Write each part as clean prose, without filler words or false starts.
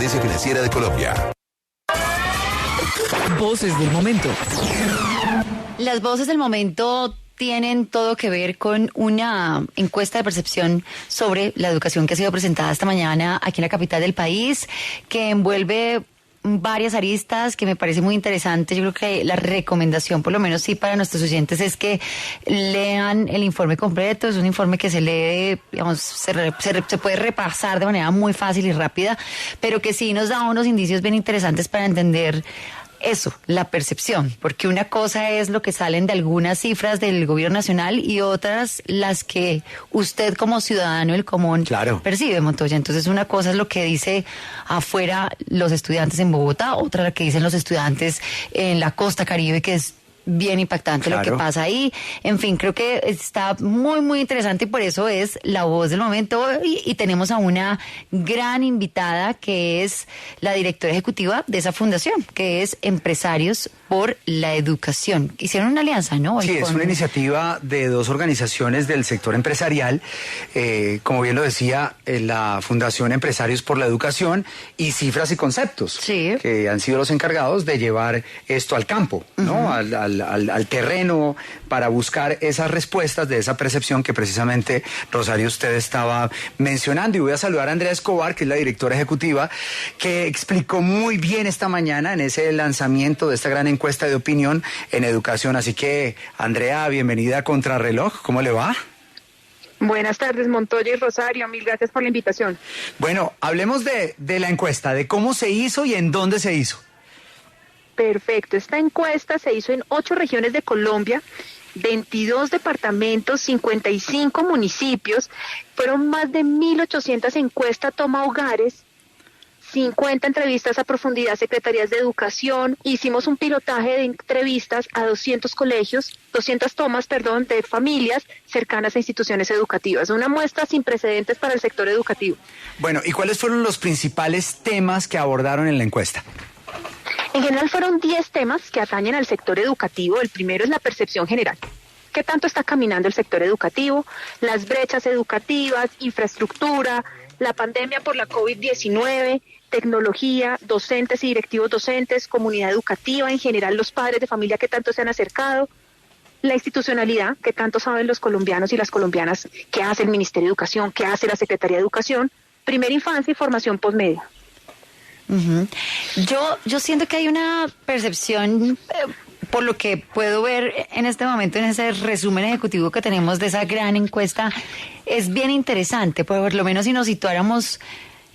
Superintendencia Financiera de Colombia. Voces del momento. Las voces del momento tienen todo que ver con una encuesta de percepción sobre la educación que ha sido presentada esta mañana aquí en la capital del país, que envuelve varias aristas que me parece muy interesante. Yo creo que la recomendación, por lo menos sí para nuestros oyentes, es que lean el informe completo. Es un informe que se lee, digamos, se puede repasar de manera muy fácil y rápida, pero que sí nos da unos indicios bien interesantes para entender eso, la percepción, porque una cosa es lo que salen de algunas cifras del gobierno nacional y otras las que usted como ciudadano del común percibe, Montoya. Entonces una cosa es lo que dice afuera los estudiantes en Bogotá, otra la que dicen los estudiantes en la costa Caribe, que es bien impactante lo que pasa ahí. En fin, creo que está muy, muy interesante y por eso es la voz del momento. Y tenemos a una gran invitada que es la directora ejecutiva de esa fundación, que es Empresarios por la Educación. Hicieron una alianza, ¿no? Sí, es una iniciativa de dos organizaciones del sector empresarial, como bien lo decía, la Fundación Empresarios por la Educación y Cifras y Conceptos, que han sido los encargados de llevar esto al campo, ¿no? Al terreno, para buscar esas respuestas de esa percepción que precisamente, Rosario, usted estaba mencionando. Y voy a saludar a Andrea Escobar, que es la directora ejecutiva, que explicó muy bien esta mañana en ese lanzamiento de esta gran encuesta de opinión en educación. Así que, Andrea, bienvenida a Contrarreloj. ¿Cómo le va? Buenas tardes, Montoya y Rosario. Mil gracias por la invitación. Bueno, hablemos de la encuesta, de cómo se hizo y en dónde se hizo. Perfecto. Esta encuesta se hizo en 8 regiones de Colombia, 22 departamentos, 55 municipios. Fueron más de 1.800 encuestas toma hogares, 50 entrevistas a profundidad a secretarías de educación. Hicimos un pilotaje de entrevistas a 200 colegios, 200 tomas, de familias cercanas a instituciones educativas. Una muestra sin precedentes para el sector educativo. Bueno, ¿y cuáles fueron los principales temas que abordaron en la encuesta? En general fueron 10 temas que atañen al sector educativo. El primero es la percepción general. ¿Qué tanto está caminando el sector educativo? Las brechas educativas, infraestructura, la pandemia por la COVID-19, tecnología, docentes y directivos docentes, comunidad educativa, en general los padres de familia que tanto se han acercado, la institucionalidad, que tanto saben los colombianos y las colombianas, qué hace el Ministerio de Educación, qué hace la Secretaría de Educación, primera infancia y formación posmedia. Yo siento que hay una percepción, por lo que puedo ver en este momento en ese resumen ejecutivo que tenemos de esa gran encuesta, es bien interesante, por lo menos si nos situáramos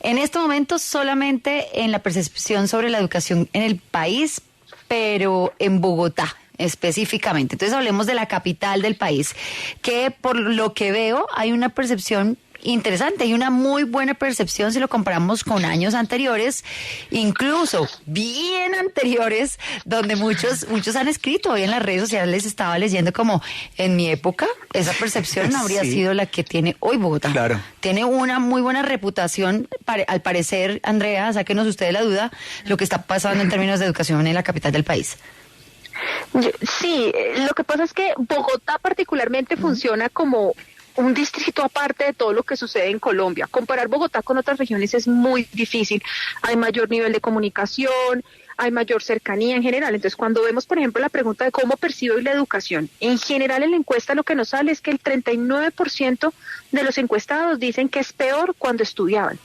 en este momento solamente en la percepción sobre la educación en el país, pero en Bogotá específicamente. Entonces hablemos de la capital del país, que por lo que veo hay una percepción interesante y una muy buena percepción si lo comparamos con años anteriores, incluso bien anteriores, donde muchos han escrito hoy en las redes sociales. Estaba leyendo como en mi época esa percepción no habría sido la que tiene hoy Bogotá. Claro. Tiene una muy buena reputación, al parecer. Andrea, sáquenos usted de la duda lo que está pasando en términos de educación en la capital del país. Sí, lo que pasa es que Bogotá particularmente funciona como un distrito aparte de todo lo que sucede en Colombia. Comparar Bogotá con otras regiones es muy difícil. Hay mayor nivel de comunicación, hay mayor cercanía en general. Entonces, cuando vemos, por ejemplo, la pregunta de cómo percibo hoy la educación, en general en la encuesta lo que nos sale es que el 39% de los encuestados dicen que es peor cuando estudiaban.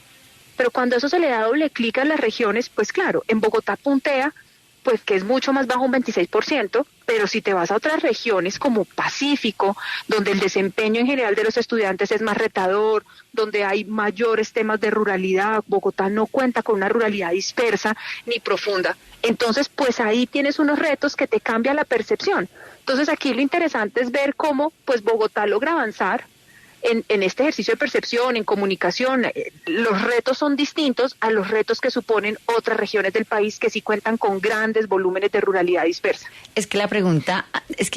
Pero cuando eso se le da doble clic a las regiones, pues claro, en Bogotá puntea, pues que es mucho más bajo, un 26%, pero si te vas a otras regiones como Pacífico, donde el desempeño en general de los estudiantes es más retador, donde hay mayores temas de ruralidad, Bogotá no cuenta con una ruralidad dispersa ni profunda, entonces pues ahí tienes unos retos que te cambia la percepción. Entonces aquí lo interesante es ver cómo pues Bogotá logra avanzar en este ejercicio de percepción, en comunicación. Los retos son distintos a los retos que suponen otras regiones del país que sí cuentan con grandes volúmenes de ruralidad dispersa. Es que la pregunta es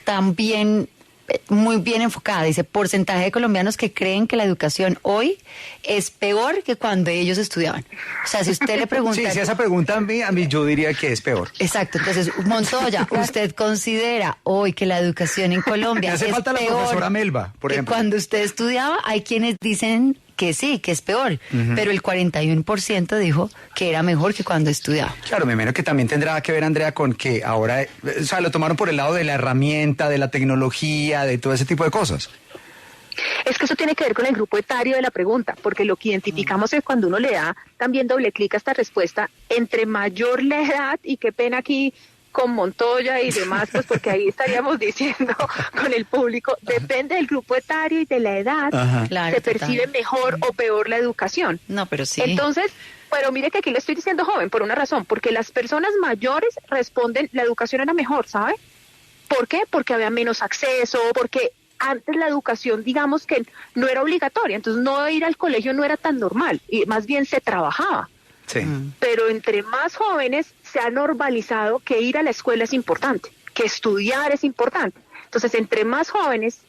también muy bien enfocada. Dice, porcentaje de colombianos que creen que la educación hoy es peor que cuando ellos estudiaban. O sea, si usted le pregunta... Sí, si esa pregunta a mí yo diría que es peor. Exacto. Entonces, Montoya, ¿usted considera hoy que la educación en Colombia es falta peor la profesora Melba, por ejemplo, que cuando usted estudiaba? Hay quienes dicen que sí, que es peor, pero el 41% dijo que era mejor que cuando estudiaba. Claro, me imagino que también tendrá que ver, Andrea, con que ahora, o sea, lo tomaron por el lado de la herramienta, de la tecnología, de todo ese tipo de cosas. Es que eso tiene que ver con el grupo etario de la pregunta, porque lo que identificamos es cuando uno le da también doble clic a esta respuesta, entre mayor la edad, y qué pena aquí con Montoya y demás, pues porque ahí estaríamos diciendo con el público, depende del grupo etario y de la edad, claro, se percibe mejor o peor la educación. No, pero sí. Entonces, pero mire que aquí le estoy diciendo joven por una razón, porque las personas mayores responden, la educación era mejor, ¿sabe? ¿Por qué? Porque había menos acceso, porque antes la educación, digamos que no era obligatoria, entonces no ir al colegio no era tan normal, y más bien se trabajaba. Sí. Pero entre más jóvenes se ha normalizado que ir a la escuela es importante, que estudiar es importante. Entonces, entre más jóvenes,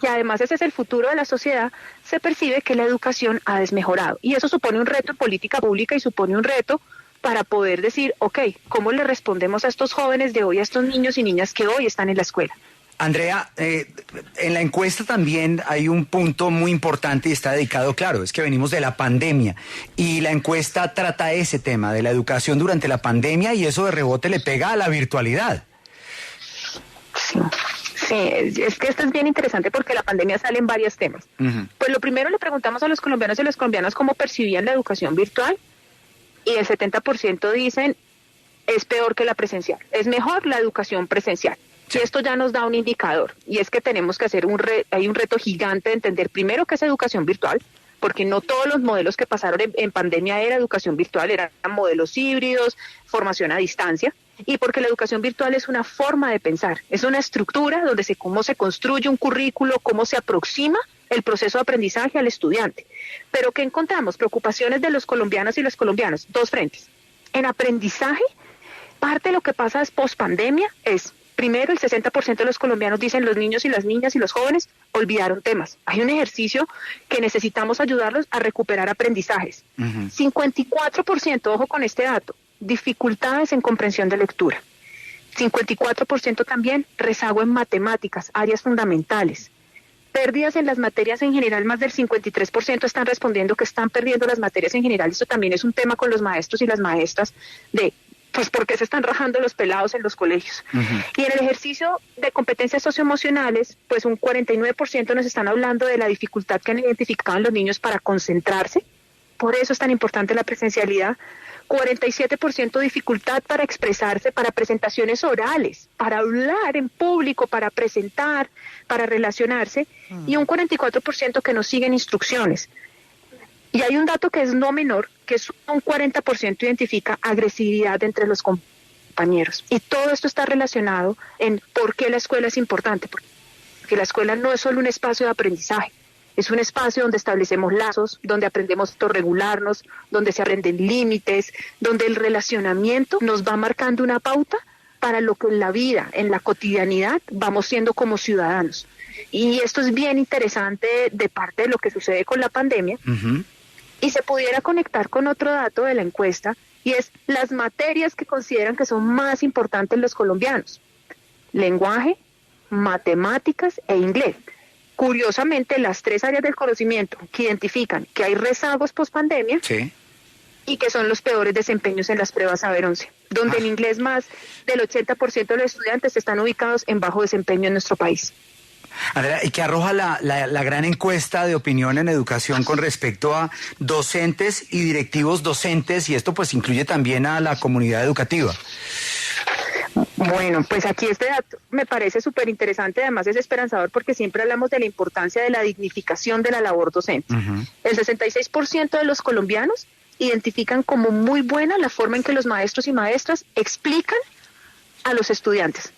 y además ese es el futuro de la sociedad, se percibe que la educación ha desmejorado. Y eso supone un reto en política pública y supone un reto para poder decir, ok, ¿cómo le respondemos a estos jóvenes de hoy, a estos niños y niñas que hoy están en la escuela? Andrea, en la encuesta también hay un punto muy importante y está dedicado, claro, es que venimos de la pandemia y la encuesta trata ese tema de la educación durante la pandemia y eso de rebote le pega a la virtualidad. Sí, es que esto es bien interesante porque la pandemia sale en varios temas. Pues lo primero le preguntamos a los colombianos y las colombianas cómo percibían la educación virtual y el 70% dicen es peor que la presencial, es mejor la educación presencial. Y esto ya nos da un indicador, y es que tenemos que hacer hay un reto gigante de entender primero qué es educación virtual, porque no todos los modelos que pasaron en pandemia era educación virtual, eran modelos híbridos, formación a distancia, y porque la educación virtual es una forma de pensar, es una estructura donde cómo se construye un currículo, cómo se aproxima el proceso de aprendizaje al estudiante. Pero ¿qué encontramos? Preocupaciones de los colombianos y las colombianas, dos frentes. En aprendizaje, parte de lo que pasa es pospandemia es... Primero, el 60% de los colombianos dicen los niños y las niñas y los jóvenes olvidaron temas. Hay un ejercicio que necesitamos ayudarlos a recuperar aprendizajes. 54%, ojo con este dato, dificultades en comprensión de lectura. 54% también rezago en matemáticas, áreas fundamentales. Pérdidas en las materias en general, más del 53% están respondiendo que están perdiendo las materias en general. Esto también es un tema con los maestros y las maestras de... pues porque se están rajando los pelados en los colegios. Y en el ejercicio de competencias socioemocionales, pues un 49% nos están hablando de la dificultad que han identificado en los niños para concentrarse. Por eso es tan importante la presencialidad. 47% dificultad para expresarse, para presentaciones orales, para hablar en público, para presentar, para relacionarse. Y un 44% que no siguen instrucciones. Y hay un dato que es no menor, que es un 40% identifica agresividad entre los compañeros. Y todo esto está relacionado en por qué la escuela es importante. Porque la escuela no es solo un espacio de aprendizaje, es un espacio donde establecemos lazos, donde aprendemos a autorregularnos, donde se aprenden límites, donde el relacionamiento nos va marcando una pauta para lo que en la vida, en la cotidianidad, vamos siendo como ciudadanos. Y esto es bien interesante de parte de lo que sucede con la pandemia. Y se pudiera conectar con otro dato de la encuesta, y es las materias que consideran que son más importantes los colombianos: lenguaje, matemáticas e inglés. Curiosamente, las tres áreas del conocimiento que identifican que hay rezagos pospandemia y que son los peores desempeños en las pruebas Saber 11, donde en inglés más del 80% de los estudiantes están ubicados en bajo desempeño en nuestro país. Andrea, ¿y qué arroja la gran encuesta de opinión en educación con respecto a docentes y directivos docentes? Y esto pues incluye también a la comunidad educativa. Bueno, pues aquí este dato me parece súper interesante, además es esperanzador porque siempre hablamos de la importancia de la dignificación de la labor docente. El 66% de los colombianos identifican como muy buena la forma en que los maestros y maestras explican a los estudiantes.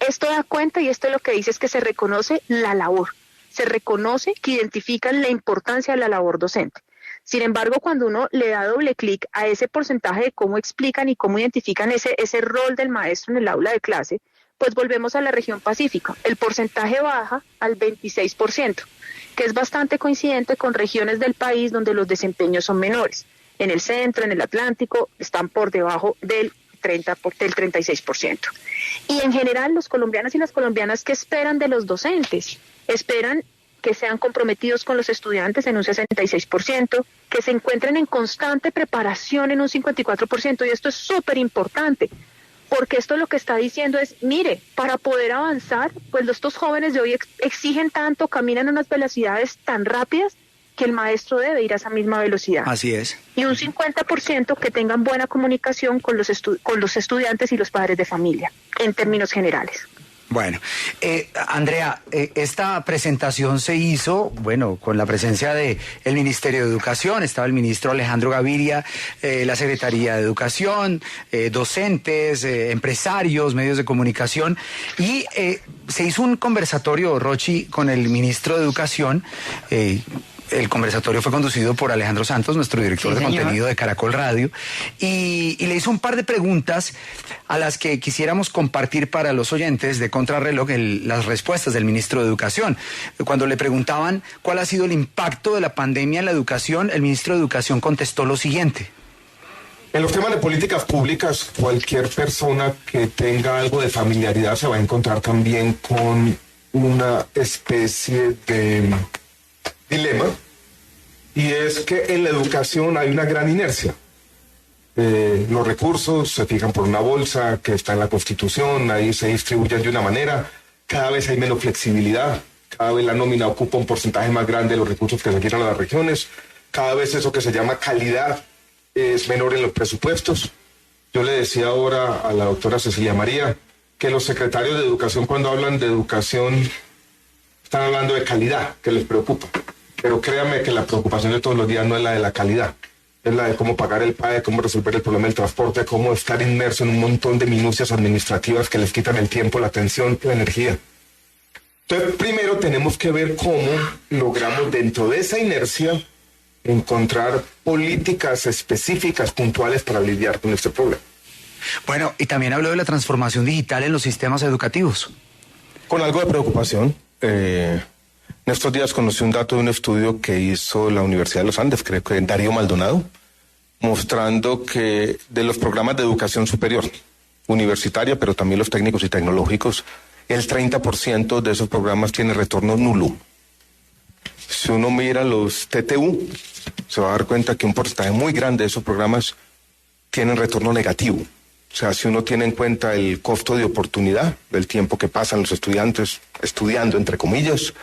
Esto da cuenta, y esto lo que dice es que se reconoce la labor, se reconoce que identifican la importancia de la labor docente. Sin embargo, cuando uno le da doble clic a ese porcentaje de cómo explican y cómo identifican ese rol del maestro en el aula de clase, pues volvemos a la región Pacífica. El porcentaje baja al 26%, que es bastante coincidente con regiones del país donde los desempeños son menores. En el centro, en el Atlántico, están por debajo del 36%. Y en general, los colombianos y las colombianas, ¿qué esperan de los docentes? Esperan que sean comprometidos con los estudiantes en un 66%, que se encuentren en constante preparación en un 54%, y esto es súper importante, porque esto lo que está diciendo es, mire, para poder avanzar, pues estos jóvenes de hoy exigen tanto, caminan a unas velocidades tan rápidas, que el maestro debe ir a esa misma velocidad. Así es. Y un 50% que tengan buena comunicación con los estudiantes y los padres de familia, en términos generales. Bueno, Andrea, esta presentación se hizo, bueno, con la presencia del Ministerio de Educación, estaba el ministro Alejandro Gaviria, la Secretaría de Educación, docentes, empresarios, medios de comunicación, y se hizo un conversatorio, Rochi, con el ministro de Educación. El conversatorio fue conducido por Alejandro Santos, nuestro director de contenido de Caracol Radio, y le hizo un par de preguntas a las que quisiéramos compartir para los oyentes de Contrarreloj las respuestas del ministro de Educación. Cuando le preguntaban cuál ha sido el impacto de la pandemia en la educación, el ministro de Educación contestó lo siguiente. En los temas de políticas públicas, cualquier persona que tenga algo de familiaridad se va a encontrar también con una especie de dilema, y es que en la educación hay una gran inercia. Los recursos se fijan por una bolsa que está en la Constitución, ahí se distribuyen de una manera, cada vez hay menos flexibilidad, cada vez la nómina ocupa un porcentaje más grande de los recursos que se giran a las regiones, cada vez eso que se llama calidad es menor en los presupuestos. Yo le decía ahora a la doctora Cecilia María que los secretarios de educación, cuando hablan de educación, están hablando de calidad, que les preocupa. Pero créanme que la preocupación de todos los días no es la de la calidad, es la de cómo pagar el PAE, cómo resolver el problema del transporte, cómo estar inmerso en un montón de minucias administrativas que les quitan el tiempo, la atención y la energía. Entonces, primero tenemos que ver cómo logramos dentro de esa inercia encontrar políticas específicas, puntuales para lidiar con este problema. Bueno, y también habló de la transformación digital en los sistemas educativos. Con algo de preocupación. En estos días conocí un dato de un estudio que hizo la Universidad de los Andes, creo que Darío Maldonado, mostrando que de los programas de educación superior, universitaria, pero también los técnicos y tecnológicos, el 30% de esos programas tiene retorno nulo. Si uno mira los TTU, se va a dar cuenta que un porcentaje muy grande de esos programas tienen retorno negativo. O sea, si uno tiene en cuenta el costo de oportunidad, del tiempo que pasan los estudiantes estudiando, entre comillas,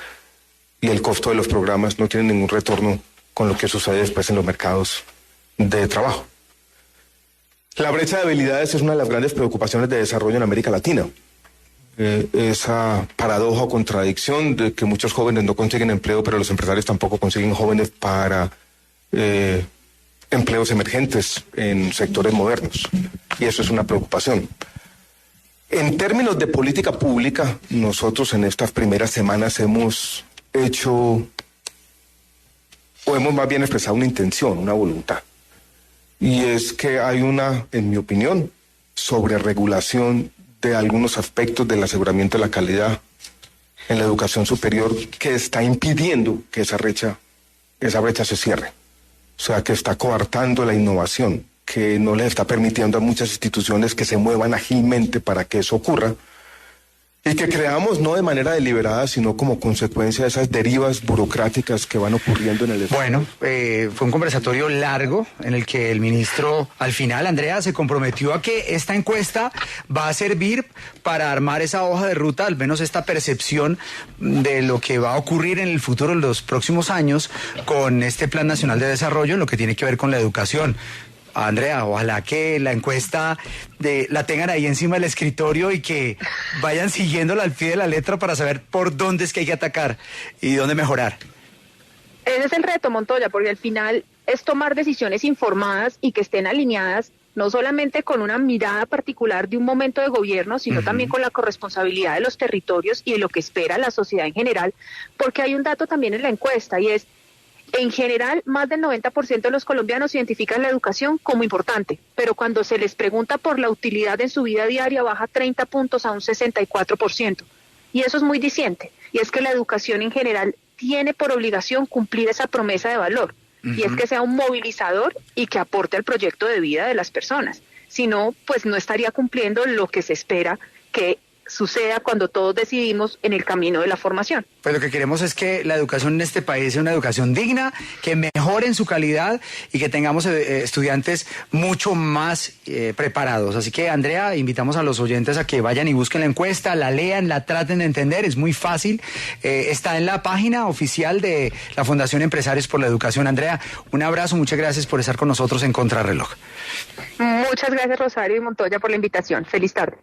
y el costo de los programas, no tienen ningún retorno con lo que sucede después en los mercados de trabajo. La brecha de habilidades es una de las grandes preocupaciones de desarrollo en América Latina. Esa paradoja o contradicción de que muchos jóvenes no consiguen empleo, pero los empresarios tampoco consiguen jóvenes para empleos emergentes en sectores modernos. Y eso es una preocupación. En términos de política pública, nosotros en estas primeras semanas hemos hecho, o hemos más bien expresado una intención, una voluntad. Y es que hay una, en mi opinión, sobreregulación de algunos aspectos del aseguramiento de la calidad en la educación superior que está impidiendo que esa brecha se cierre. O sea, que está coartando la innovación, que no les está permitiendo a muchas instituciones que se muevan ágilmente para que eso ocurra, y que creamos no de manera deliberada, sino como consecuencia de esas derivas burocráticas que van ocurriendo en el Estado. Bueno, fue un conversatorio largo en el que el ministro, al final, Andrea, se comprometió a que esta encuesta va a servir para armar esa hoja de ruta, al menos esta percepción de lo que va a ocurrir en el futuro, en los próximos años, con este Plan Nacional de Desarrollo, en lo que tiene que ver con la educación. Andrea, ojalá que la encuesta la tengan ahí encima del escritorio y que vayan siguiéndola al pie de la letra para saber por dónde es que hay que atacar y dónde mejorar. Ese es el reto, Montoya, porque al final es tomar decisiones informadas y que estén alineadas no solamente con una mirada particular de un momento de gobierno, sino también con la corresponsabilidad de los territorios y de lo que espera la sociedad en general, porque hay un dato también en la encuesta y es: en general, más del 90% de los colombianos identifican la educación como importante, pero cuando se les pregunta por la utilidad en su vida diaria, baja 30 puntos a un 64%. Y eso es muy diciente, y es que la educación en general tiene por obligación cumplir esa promesa de valor, y es que sea un movilizador y que aporte al proyecto de vida de las personas. Si no, pues no estaría cumpliendo lo que se espera, que suceda cuando todos decidimos en el camino de la formación. Pues lo que queremos es que la educación en este país sea una educación digna, que mejore en su calidad y que tengamos estudiantes mucho más preparados. Así que, Andrea, invitamos a los oyentes a que vayan y busquen la encuesta, la lean, la traten de entender, es muy fácil. Está en la página oficial de la Fundación Empresarios por la Educación. Andrea, un abrazo, muchas gracias por estar con nosotros en Contrarreloj. Muchas gracias, Rosario y Montoya, por la invitación. Feliz tarde.